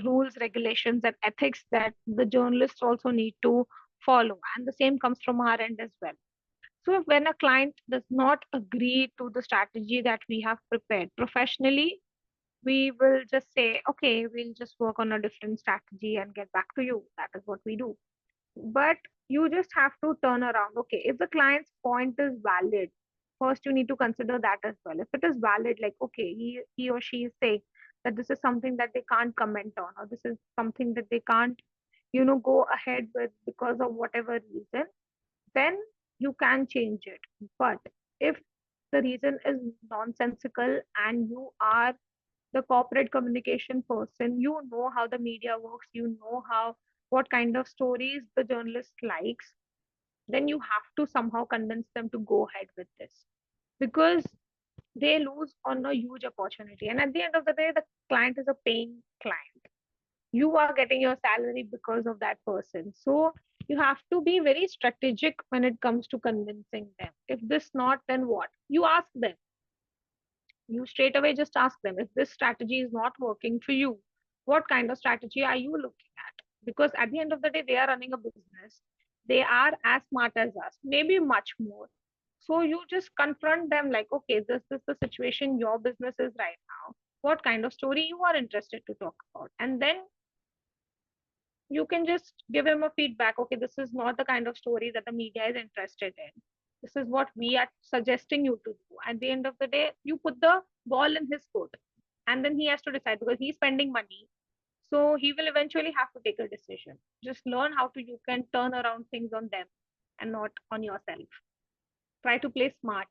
rules, regulations, and ethics that the journalists also need to follow. And the same comes from our end as well. So when a client does not agree to the strategy that we have prepared professionally, we will just say, okay, we'll just work on a different strategy and get back to you. That is what we do. But you just have to turn around. Okay, if the client's point is valid, first you need to consider that as well. If it is valid, like, okay, he or she is saying that this is something that they can't comment on, or this is something that they can't, go ahead with because of whatever reason, then you can change it. But if the reason is nonsensical and you are the corporate communication person, you know how the media works, you know how, what kind of stories the journalist likes, then you have to somehow convince them to go ahead with this, because they lose on a huge opportunity. And at the end of the day, the client is a paying client. You are getting your salary because of that person. So you have to be very strategic when it comes to convincing them. If this not, then what? You ask them. You straight away just ask them, if this strategy is not working for you, what kind of strategy are you looking at? Because at the end of the day, they are running a business. They are as smart as us, maybe much more. So you just confront them like, okay, this is the situation your business is right now. What kind of story you are interested to talk about? And then you can just give him a feedback. Okay, this is not the kind of story that the media is interested in. This is what we are suggesting you to do. At the end of the day, you put the ball in his court, and then he has to decide, because he's spending money. So he will eventually have to take a decision. Just learn how to you can turn around things on them and not on yourself. Try to play smart.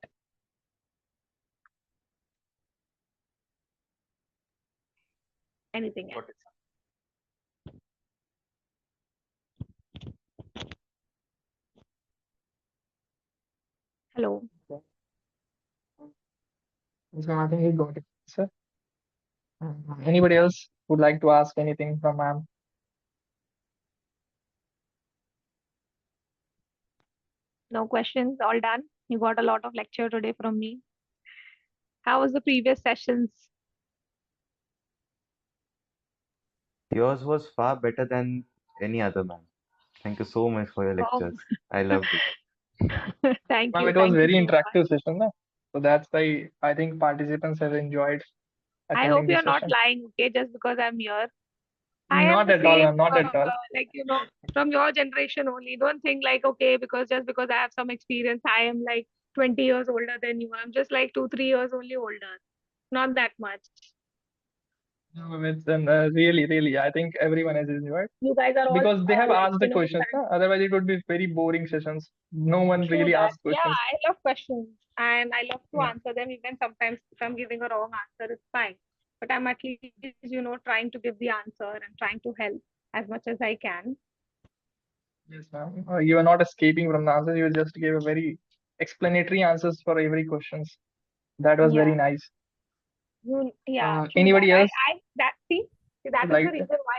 Anything else? Hello. So I think he's going to answer. Anybody else would like to ask anything from ma'am? No questions. All done. You got a lot of lecture today from me. How was the previous sessions? Yours was far better than any other, man. Thank you so much for your Wow. lectures. I loved it. Thank Ma'am, you. it was Thank you very so much. interactive session, na? So that's why I think participants have enjoyed I hope attending this you're not session. lying, okay, just because I'm here. I am Not the at all, same, ma'am, not at all. like, from your generation only. Don't think like, okay, because just because I have some experience, I am like 20 years older than you. I'm just like 2, 3 years only older. Not that much. No, really, I think everyone has enjoyed You guys are all because they have like, asked the questions, na? Otherwise, it would be very boring sessions. No one True really that. asks Yeah, questions. I love questions and I love to Yeah. answer them. Even sometimes if I'm giving a wrong answer, it's fine. But I'm at least, trying to give the answer and trying to help as much as I can. Yes, ma'am. You are not escaping from the answer. You just gave a very explanatory answers for every questions. That was very Yeah. nice. True Anybody that. else That would is the like to? reason why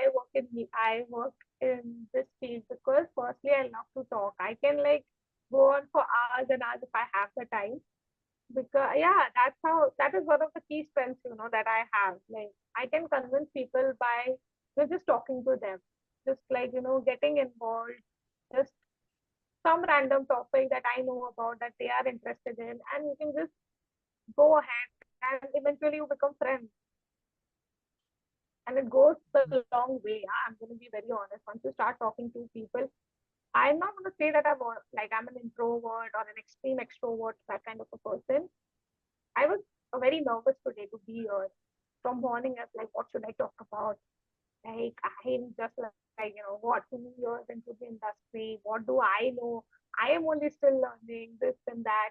I work in this field, because firstly I love to talk. I can like go on for hours and hours if I have the time. Because that is one of the key strengths, that I have. Like I can convince people by just talking to them, just like getting involved, just some random topic that I know about that they are interested in, and you can just go ahead and eventually you become friends, and it goes a long way. Yeah? I'm going to be very honest. Once you start talking to people, I'm not going to say that I'm an introvert or an extreme extrovert, that kind of a person. I was very nervous today to be here. From morning, I was like, what should I talk about? Like, I'm just like, what, 2 years into the industry, what do I know? I am only still learning this and that.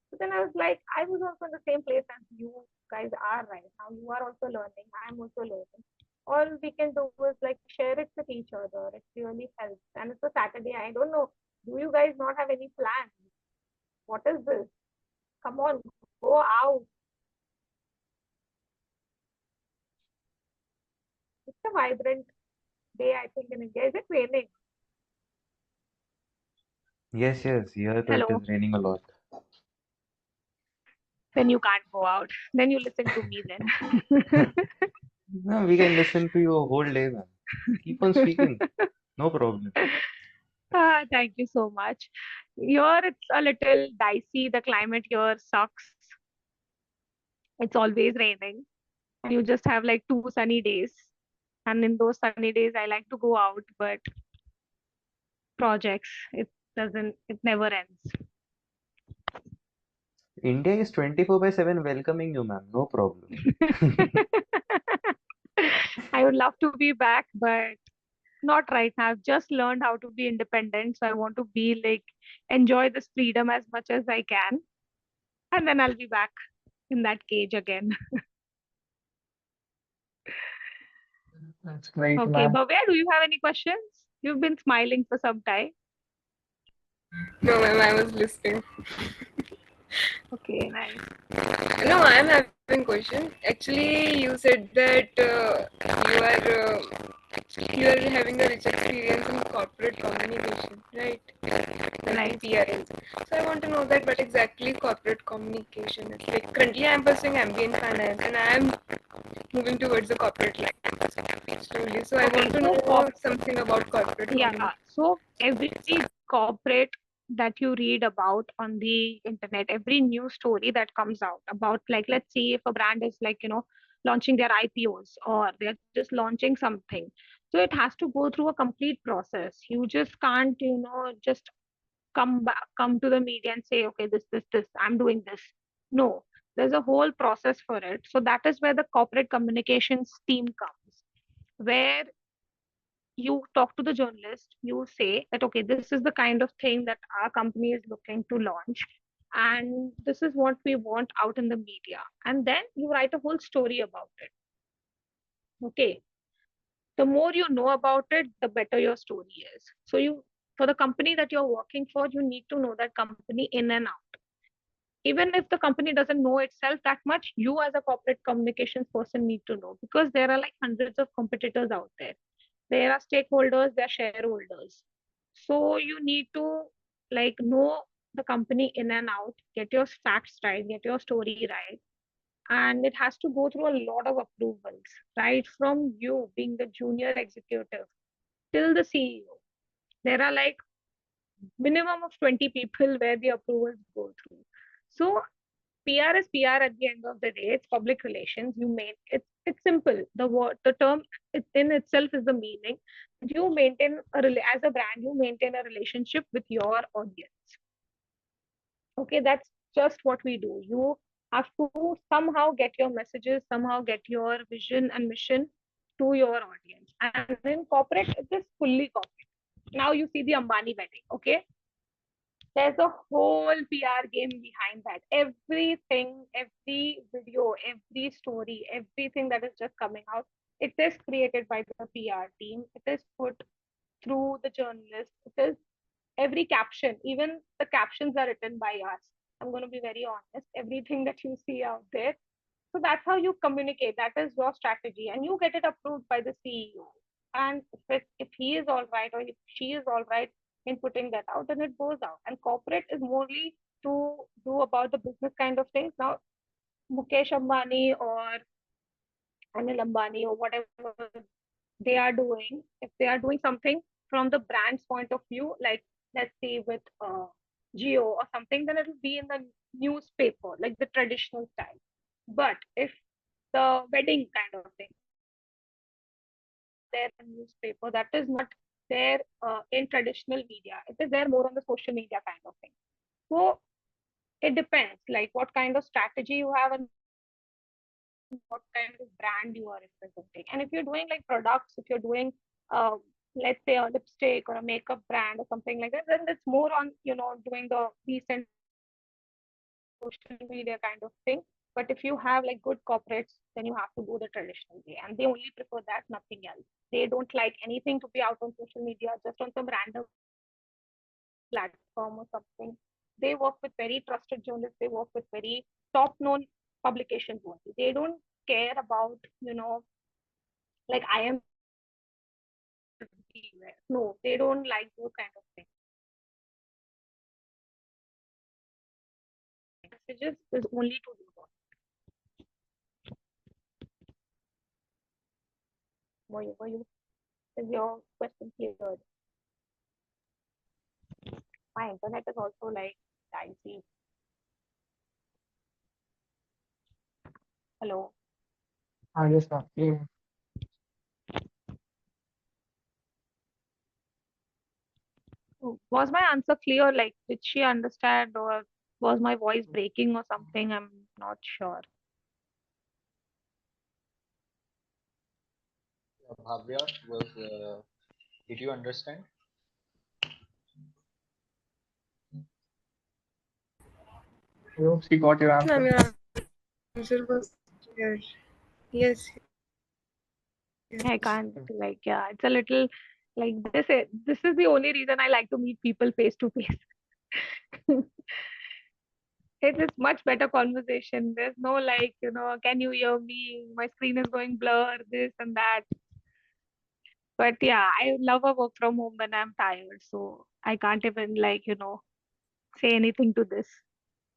But then I was like, I was also in the same place as you guys are right now. You are also learning. I'm also learning. All we can do is like share it with each other. It really helps. And it's a Saturday. I don't know. Do you guys not have any plans? What is this? Come on, go out. It's a vibrant day, I think, in India. Is it raining? Yes, yes. Here it Hello. is raining a lot. Then you can't go out. Then you listen to me then. No, we can listen to you a whole day, man. Keep on speaking. No problem. Thank you so much. Here it's a little dicey. The climate here sucks. It's always raining. And you just have like 2 sunny days. And in those sunny days, I like to go out, but projects, it never ends. India is 24/7 welcoming you, ma'am. No problem. I would love to be back, but not right now. I've just learned how to be independent. So I want to be like, enjoy this freedom as much as I can. And then I'll be back in that cage again. That's great, Okay, ma'am. Bhavya, do you have any questions? You've been smiling for some time. No, ma'am, I was listening. Okay, nice. No, I am having question. Actually, you said that you are having a rich experience in corporate communication, right? Right. PR is. So I want to know that what exactly corporate communication is. Like currently I'm pursuing MBA in finance and I am moving towards the corporate line slowly. So I Okay, want to so know something about corporate yeah, communication. so every corporate that you read about on the internet, every news story that comes out about, like, let's see if a brand is like, launching their IPOs or they're just launching something. So it has to go through a complete process. You just can't, just come to the media and say, okay, this, I'm doing this. No, there's a whole process for it. So that is where the corporate communications team comes, where you talk to the journalist, you say that, okay, this is the kind of thing that our company is looking to launch, and this is what we want out in the media. And then you write a whole story about it. Okay. The more you know about it, the better your story is. So for the company that you're working for, you need to know that company in and out. Even if the company doesn't know itself that much, you as a corporate communications person need to know, because there are like hundreds of competitors out there. There are stakeholders, there are shareholders. So you need to like know the company in and out, get your facts right, get your story right. And it has to go through a lot of approvals, right? From you being the junior executive till the CEO. There are like minimum of 20 people where the approvals go through. So PR is PR at the end of the day. It's public relations. It's simple. The term in itself is the meaning. You maintain as a brand, you maintain a relationship with your audience. Okay, that's just what we do. You have to somehow get your messages, somehow get your vision and mission to your audience. And in corporate, it is fully corporate. Now you see the Ambani wedding. Okay, there's a whole PR game behind that. Everything, every video, every story, everything that is just coming out, it is created by the PR team. It is put through the journalist. It is every caption, even the captions are written by us. I'm going to be very honest. Everything that you see out there. So that's how you communicate. That is your strategy, and you get it approved by the CEO. And if he is all right or if she is all right in putting that out, then it goes out. And corporate is morely to do about the business kind of things. Now, Mukesh Ambani or Anil Ambani or whatever they are doing, if they are doing something from the brand's point of view, like let's say with Geo or something, then it will be in the newspaper, like the traditional style. But if the wedding kind of thing, there in newspaper, that is not there in traditional media. It is there more on the social media kind of thing. So it depends, like what kind of strategy you have and what kind of brand you are representing. And if you're doing like products, if you're doing let's say a lipstick or a makeup brand or something like that, then it's more on doing the recent social media kind of thing. But if you have like good corporates, then you have to do the traditional way, and they only prefer that, nothing else. They don't like anything to be out on social media, just on some random platform or something. They work with very trusted journalists. They work with very top known publications only. They don't care about like I am everywhere. No, they don't like those kind of things. Messages is only to do that. Were you is your question cleared? My internet is also like dicey. Hello. Yes, ma'am. Yeah. Was my answer clear? Like, did she understand, or was my voice breaking or something? I'm not sure. Bhavya, did you understand? I hope she got your Ma'am, answer. your answer was clear. Yes. I can't like, yeah, it's a little like this is the only reason I like to meet people face to face. It is much better conversation. There's no like, can you hear me? My screen is going blur, this and that. But yeah, I love a work from home when I'm tired. So I can't even like, say anything to this,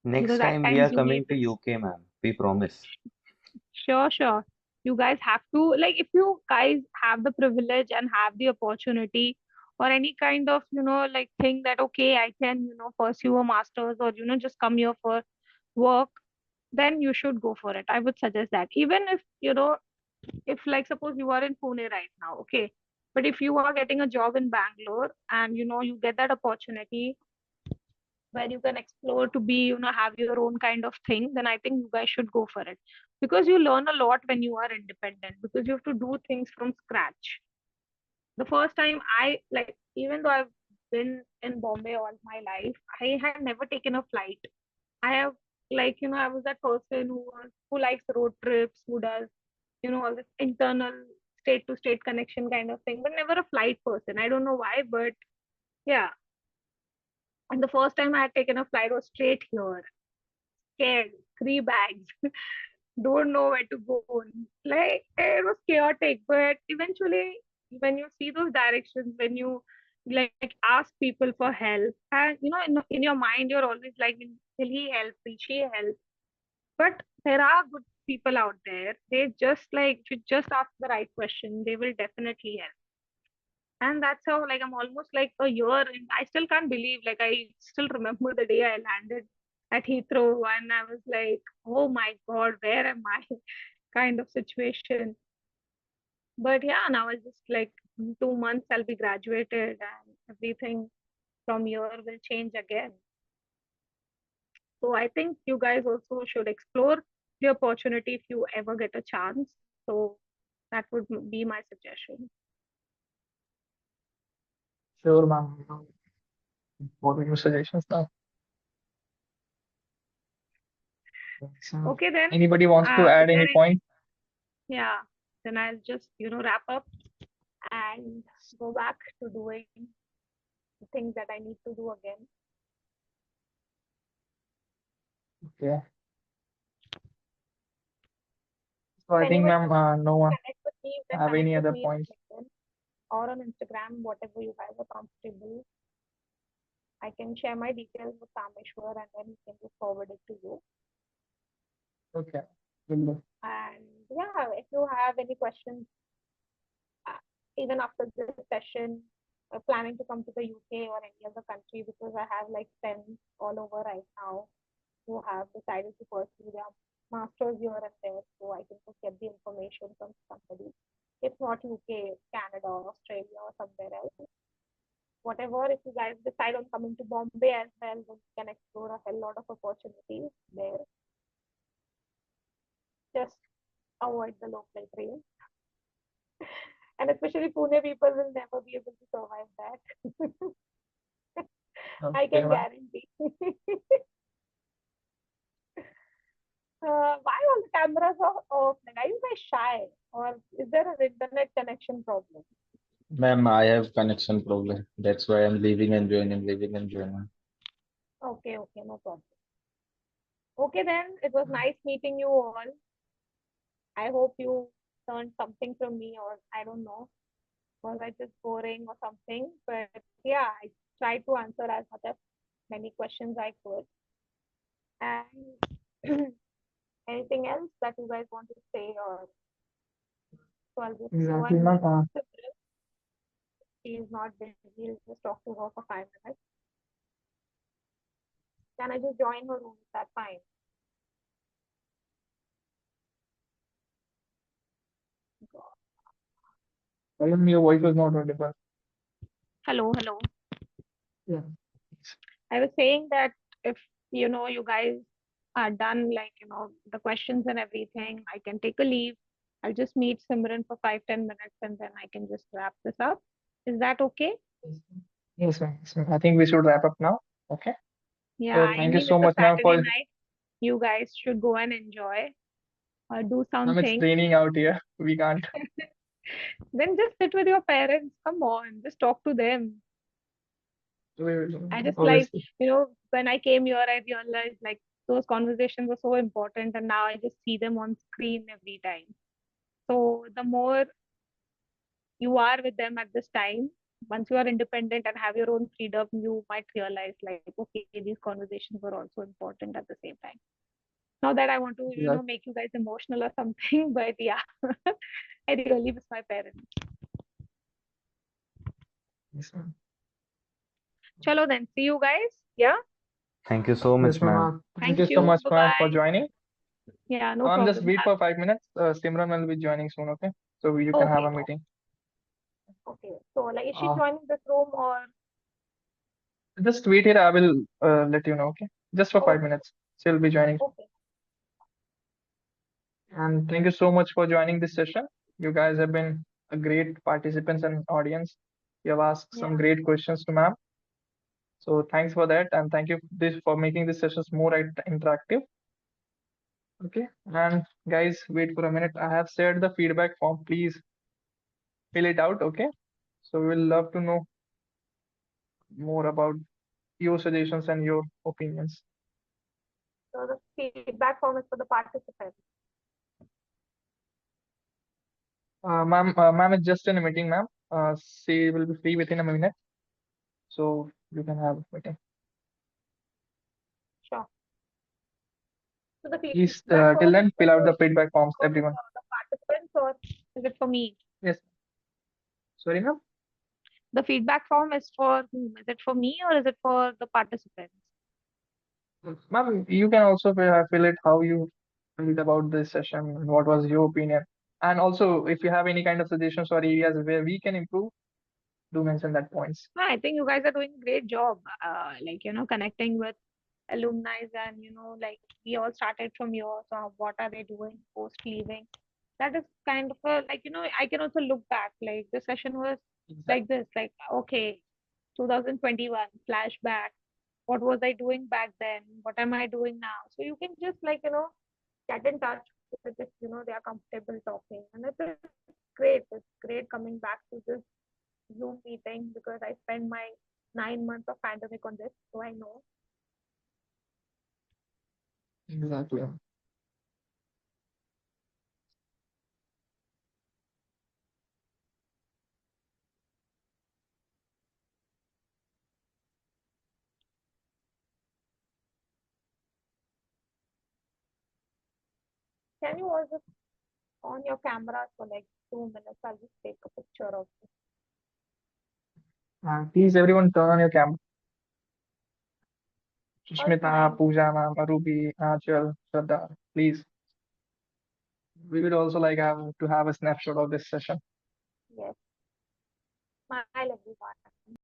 Next because at time we are times you coming need to this. UK, ma'am. We promise. Sure, sure. You guys have to, like, if you guys have the privilege and have the opportunity or any kind of, like thing that, okay, I can, pursue a master's or, just come here for work, then you should go for it. I would suggest that. Even if, if like suppose you are in Pune right now, okay, but if you are getting a job in Bangalore and, you get that opportunity where you can explore to be, have your own kind of thing, then I think you guys should go for it, because you learn a lot when you are independent, because you have to do things from scratch. The first time I, like, even though I've been in Bombay all my life, I had never taken a flight. I have, like, I was that person who likes road trips, who does, all this internal state to state connection kind of thing, but never a flight person. I don't know why, but yeah. And the first time I had taken a flight was straight here, scared, three bags, don't know where to go. Like, it was chaotic, but eventually, when you see those directions, when you like ask people for help, and in your mind, you're always like, will he help? Will she help? But there are good people out there. They just, like, if you just ask the right question, they will definitely help. And that's how, like, I'm almost like a year and I still can't believe, like, I still remember the day I landed at Heathrow and I was like, oh my God, where am I? Kind of situation. But yeah, now it's just like in 2 months I'll be graduated and everything from here will change again. So I think you guys also should explore the opportunity if you ever get a chance. So that would be my suggestion. Sure, ma'am. What are your suggestions now? So, Okay, then. anybody wants to add any point? Yeah, then I'll just, wrap up and go back to doing the things that I need to do again. Okay. So I think, ma'am, no one Connect with me, you can have connect any with other me on points. LinkedIn or on Instagram, whatever you guys are comfortable. I can share my details with Kameshwar and then he can just forward it to you. Okay. Will do. And yeah, if you have any questions, even after this session, planning to come to the UK or any other country, because I have like friends all over right now who have decided to pursue their masters here and there, so I can just get the information from somebody. If not UK, Canada, Australia, or somewhere else. Whatever, if you guys decide on coming to Bombay as well, then you can explore a hell lot of opportunities there. Just avoid the local trains. And especially Pune people will never be able to survive that. I Okay, can ma'am. guarantee. Why all the cameras are off? Like, are you guys shy? Or is there an internet connection problem? Ma'am, I have connection problem. That's why I'm leaving and joining, leaving and joining. Okay, no problem. Okay, then, it was nice meeting you all. I hope you learned something from me, or I don't know, was I just boring or something? But yeah, I tried to answer as much as many questions I could. And anything else that you guys want to say, or so I'll just go Exactly, and ma'am. meet. She is not busy. I'll just talk to her for 5 minutes. Can I just join her room? Is that fine? Your voice was not audible. Hello. Yeah. I was saying that if you guys are done, like the questions and everything, I can take a leave. I'll just meet Simran for 5-10 minutes and then I can just wrap this up. Is that okay? Yes, ma'am. Yes, ma'am. I think we should wrap up now. Okay. Yeah, So I thank you mean so it's a much, ma'am, Saturday for night. You guys should go and enjoy or do ma'am, it's something. raining out here. We can't. Then just sit with your parents. Come on, just talk to them. We will, I just like, obviously. when I came here, I realized like those conversations were so important, and now I just see them on screen every time. So the more you are with them at this time, once you are independent and have your own freedom, you might realize like, okay, these conversations were also important at the same time. Not that I want to, Exactly. make you guys emotional or something, but yeah, I really miss my parents. Yes, ma'am. Chalo then, see you guys. Yeah. Thank you so Yes, much, ma'am. ma'am. Thank Thank you so you. much, Bye ma'am, for bye. joining. Yeah, no Ma'am, just problem. wait for 5 minutes. Simran will be joining soon, okay? So you can have Okay. a meeting. Okay. So like, is she Uh, joining this room or? just wait here. I will let you know, okay? Just for five Okay. minutes. She'll be joining. Okay. And thank you so much for joining this session. You guys have been a great participants and audience. You have asked some Yeah. great questions to ma'am. So thanks for that, and thank you this for making this sessions more interactive. Okay, and guys, wait for a minute. I have shared the feedback form. Please fill it out. Okay, so we'll love to know more about your suggestions and your opinions. So the feedback form is for the participants. Ma'am is just in a meeting, ma'am. She will be free within a minute, so you can have a meeting. Sure. So the Please, feedback till form is then, fill out the feedback forms, for everyone. the participants or is it for me? Yes. Sorry, ma'am. The feedback form is for whom? Is it for me or is it for the participants? Ma'am, you can also fill it how you felt about this session and what was your opinion. And also, if you have any kind of suggestions or areas where we can improve, do mention that points. No, I think you guys are doing a great job. Like, connecting with alumni and, like we all started from here. So what are they doing post leaving? That is kind of a, like, I can also look back. Like the session was like Exactly. this, like, okay, 2021 flashback. What was I doing back then? What am I doing now? So you can just like, get in touch with if, they are comfortable talking. And it's great. It's great coming back to this Zoom meeting because I spent my 9 months of pandemic on this, so I know. Exactly. Can you also on your camera for like 2 minutes? I'll just take a picture of this. Please, everyone, turn on your camera. First Sushmita, nine. Pooja, ma'am, Ruby, Achal, Shraddha, please. We would also like to have a snapshot of this session. Yes. Smile everyone.